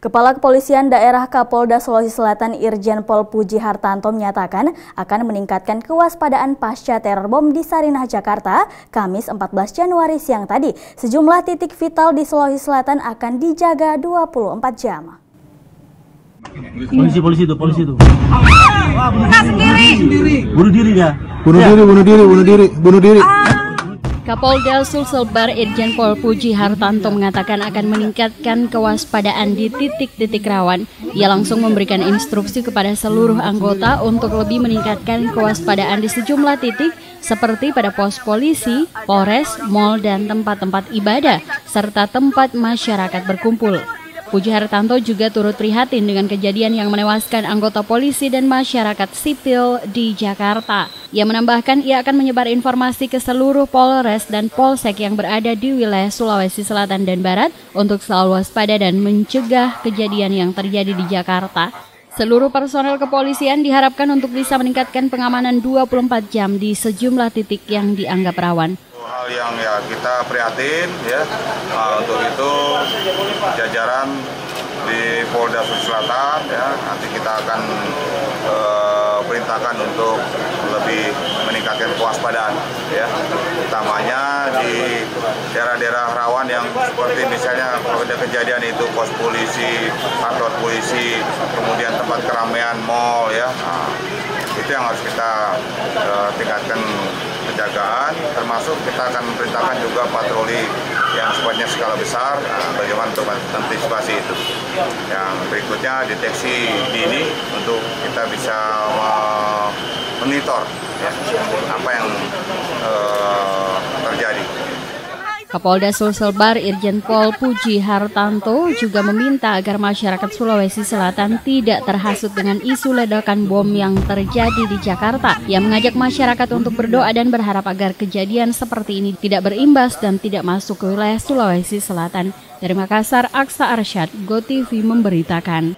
Kepala Kepolisian Daerah Kapolda Sulawesi Selatan Irjen Pol Puji Hartanto menyatakan akan meningkatkan kewaspadaan pasca teror bom di Sarinah, Jakarta, Kamis 14 Januari siang tadi. Sejumlah titik vital di Sulawesi Selatan akan dijaga 24 jam. Polisi itu. Bunuh diri. Kapolda Sulselbar Irjen Pol Puji Hartanto mengatakan akan meningkatkan kewaspadaan di titik-titik rawan. Ia langsung memberikan instruksi kepada seluruh anggota untuk lebih meningkatkan kewaspadaan di sejumlah titik seperti pada pos polisi, polres, mal, dan tempat-tempat ibadah, serta tempat masyarakat berkumpul. Puji Hartanto juga turut prihatin dengan kejadian yang menewaskan anggota polisi dan masyarakat sipil di Jakarta. Ia menambahkan ia akan menyebar informasi ke seluruh Polres dan Polsek yang berada di wilayah Sulawesi Selatan dan Barat untuk selalu waspada dan mencegah kejadian yang terjadi di Jakarta. Seluruh personel kepolisian diharapkan untuk bisa meningkatkan pengamanan 24 jam di sejumlah titik yang dianggap rawan. Hal yang kita prihatin untuk itu jajaran di Polda Sulawesi Selatan nanti kita akan perintahkan untuk lebih meningkatkan kewaspadaan utamanya di daerah-daerah rawan yang seperti misalnya kalau ada kejadian itu pos polisi, kantor polisi, kemudian tempat keramaian, mal itu yang harus kita tingkatkan penjagaan, termasuk kita akan memerintahkan juga patroli yang sifatnya skala besar, bagaimana untuk antisipasi itu. Yang berikutnya deteksi dini untuk kita bisa monitor apa yang terjadi. Kapolda Sulselbar Irjen Pol Puji Hartanto juga meminta agar masyarakat Sulawesi Selatan tidak terhasut dengan isu ledakan bom yang terjadi di Jakarta. Ia mengajak masyarakat untuk berdoa dan berharap agar kejadian seperti ini tidak berimbas dan tidak masuk ke wilayah Sulawesi Selatan. Dari Makassar, Aksa Arsyad, GoTV memberitakan.